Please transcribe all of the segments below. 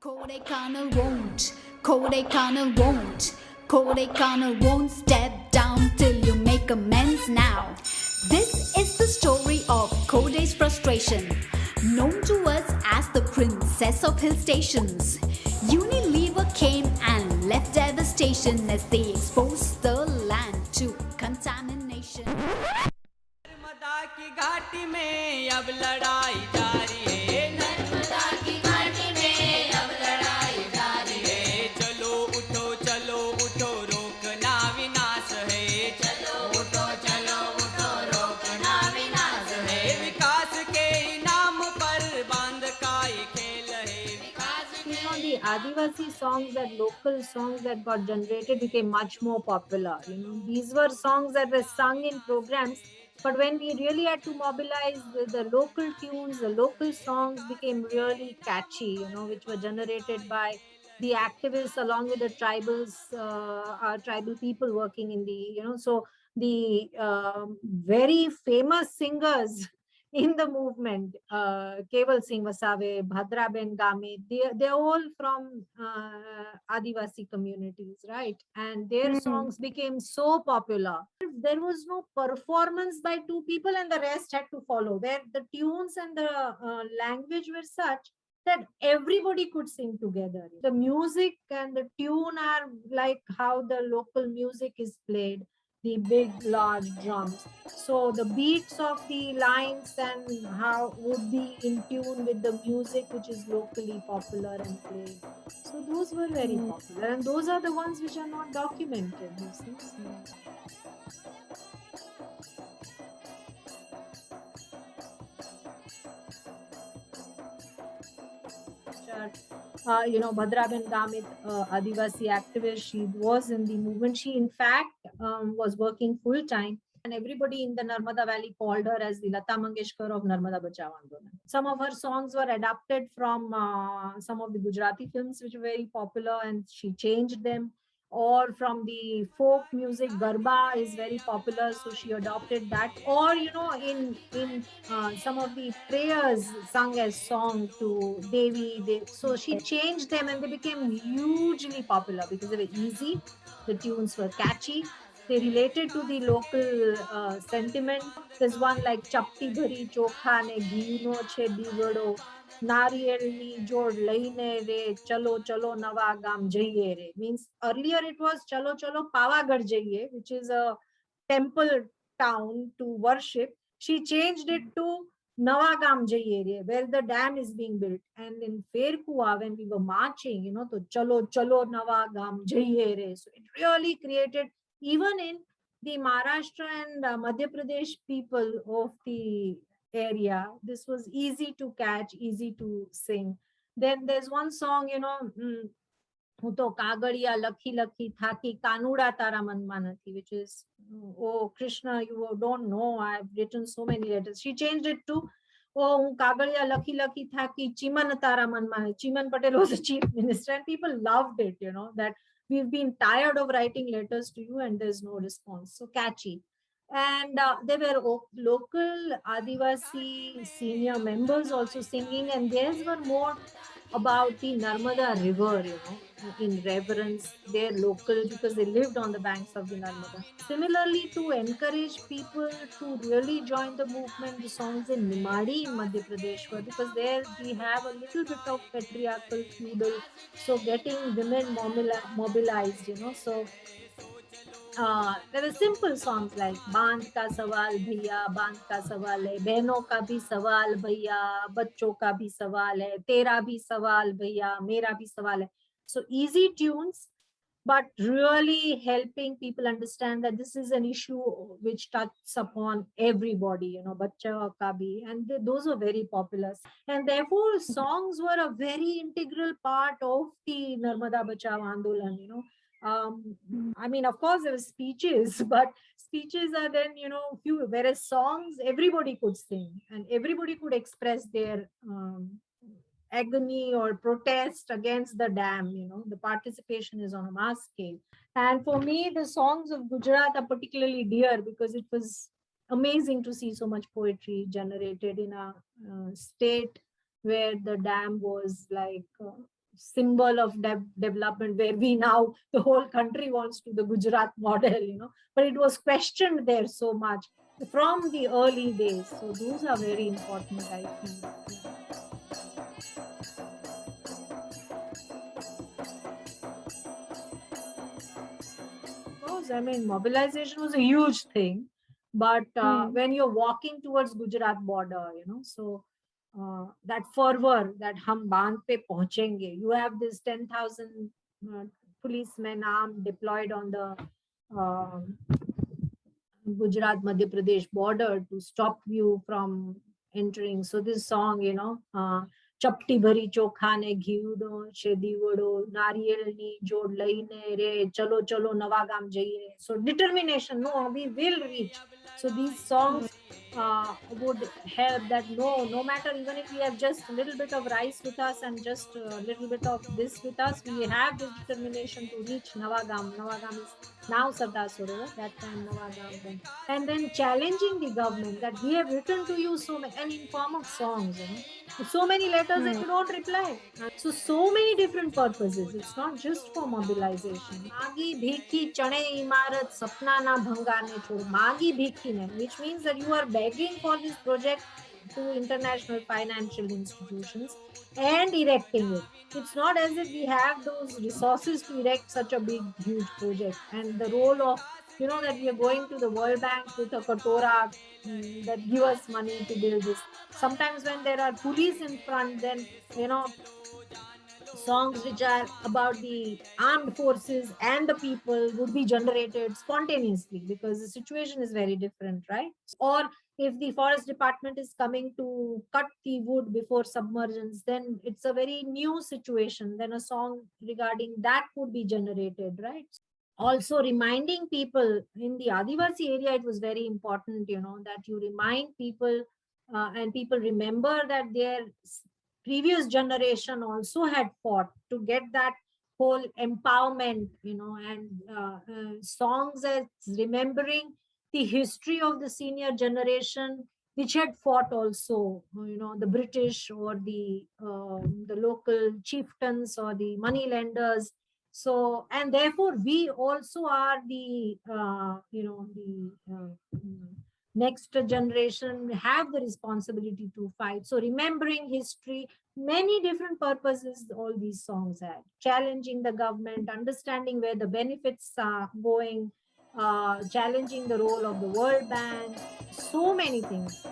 Kodaikanal won't, Kodaikanal won't, Kodaikanal won't step down till you make amends now. This is the story of Kodai's frustration, known to us as the princess of hill stations. Unilever came and left devastation as they exposed the land to contamination. Narmada की घाटी में अब लड़ाई जारी है। नर्मदा की घाटी में अब लड़ाई जारी है। चलो उठो रोकना विनाश है। चलो उठो रोकना विनाश है। विकास के नाम पर बांध का ये खेल है। The Adivasi songs, that local songs that got generated became much more popular. These were songs that were sung in programs, but when we really had to mobilize the local tunes, the local songs became really catchy, which were generated by the activists along with the tribal people working in so the very famous singers in the movement, Keval Singh Vasave, Bhadraben Game, they're all from Adivasi communities, right? And their songs became so popular. There was no performance by two people and the rest had to follow. Where the tunes and the language were such that everybody could sing together. The music and the tune are like how the local music is played, the big large drums. So the beats of the lines and how would be in tune with the music which is locally popular and played. So those were very popular, and those are the ones which are not documented, these things. Bhadraben Gamit, Adivasi activist, she was in the movement. She, in fact, was working full time, and everybody in the Narmada Valley called her as the Lata Mangeshkar of Narmada Bachao Andolan. Some of her songs were adapted from some of the Gujarati films, which were very popular, and she changed them. Or from the folk music, Garba is very popular, so she adopted that. Or in some of the prayers sung as song to Devi, so she changed them and they became hugely popular because they were easy, the tunes were catchy, they related to the local sentiment. There's one like Chapti Bhari Chokha ne Ghee no Che Divado, Nariyalni Jod Laine Re, Chalo Chalo Nawa Gam Jaiye Re. Means earlier it was Chalo Chalo Pavagadh Jaiye, which is a temple town to worship. She changed it to Nawagam Jaiye, where the dam is being built. And in Fairkua, when we were marching, to Chalo Chalo Nawagam Jaiye. So it really created, even in the Maharashtra and Madhya Pradesh people of the area, this was easy to catch, easy to sing. Then there's one song, હું તો કાગળિયા લખી લખી થાકી કાનુડા તારા મનમાં નથી, which is, oh Krishna, you don't know, I've written so many letters. She changed it to, oh હું કાગળિયા લખી લખી થાકી ચીમન તારા મનમાં. Chiman Patel was the chief minister and people loved it, that we've been tired of writing letters to you and there's no response. So catchy. And there were local Adivasi senior members also singing, and theirs were more about the Narmada River, in reverence. They're local because they lived on the banks of the Narmada. Similarly, to encourage people to really join the movement, the songs in Nimadi in Madhya Pradesh were, because there we have a little bit of patriarchal feudal, so getting women mobilized, so there were simple songs like बांध का सवाल भैया, बांध का सवाल है, बहनों का भी सवाल भैया, बच्चों का भी सवाल है, तेरा भी सवाल भैया, मेरा भी सवाल है. So easy tunes, but really helping people understand that this is an issue which touches upon everybody, bachcha ka bhi, and those were very popular. And therefore songs were a very integral part of the Narmada Bachao Andolan, I mean, of course, there were speeches, but speeches are then, few, whereas songs, everybody could sing and everybody could express their agony or protest against the dam. The participation is on a mass scale. And for me, the songs of Gujarat are particularly dear because it was amazing to see so much poetry generated in a state where the dam was like symbol of development, where we now, the whole country wants to the Gujarat model, but it was questioned there so much from the early days. So those are very important, I feel. I mean, mobilization was a huge thing, but when you're walking towards Gujarat border, so that fervor that hum Bandh pe pahunchenge, you have this 10,000 policemen armed deployed on the Gujarat Madhya Pradesh border to stop you from entering. So this song, ચપટી ભરી ચોખા ને ઘીવડો છે દીવડો નારિયેળની જોડ લઈને રે ચલો ચલો નવાગામ જઈએ. So determination, no, we will reach. So these songs would help that no matter, even if we have just a little bit of rice with us and just a little bit of this with us, we have this determination to reach Navagam. Navagam is now Sardar Sarovar, that time Navagam. And then challenging the government that we have written to you so many, and in form of songs, so many letters and you don't reply. So many different purposes. It's not just for mobilization. Magi bhikhi chane imarat sapna na bhangane chod. Magi bhikhi ne, which means that you are begging for this project to international financial institutions and erecting it. It's not as if we have those resources to erect such a big, huge project. And the role of, that we are going to the World Bank with a katora that give us money to build this. Sometimes when there are police in front, then, songs which are about the armed forces and the people would be generated spontaneously because the situation is very different, right? Or if the forest department is coming to cut the wood before submergence, then it's a very new situation. Then a song regarding that could be generated, right? Also reminding people in the Adivasi area, it was very important, that you remind people and people remember that their previous generation also had fought to get that whole empowerment, and songs as remembering the history of the senior generation which had fought also, the British or the local chieftains or the money lenders. So, and therefore we also are the next generation have the responsibility to fight. So remembering history, many different purposes all these songs had. Challenging the government, understanding where the benefits are going, challenging the role of the World Bank, so many things.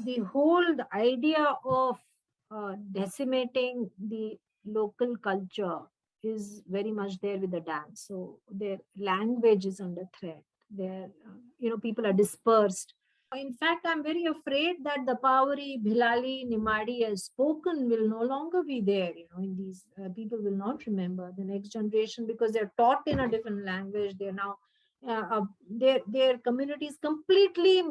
The whole idea of decimating the local culture is very much there with the dance. So their language is under threat. Their, people are dispersed. In fact, I'm very afraid that the Pavari, Bhilali, Nimadi as spoken will no longer be there. In these people will not remember the next generation because they're taught in a different language. They're now their community is completely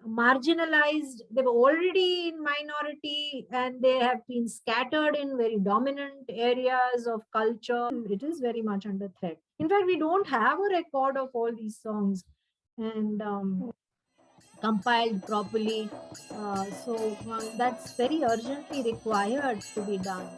marginalized. They were already in minority and they have been scattered in very dominant areas of culture. It is very much under threat. In fact, we don't have a record of all these songs and compiled properly. So that's very urgently required to be done.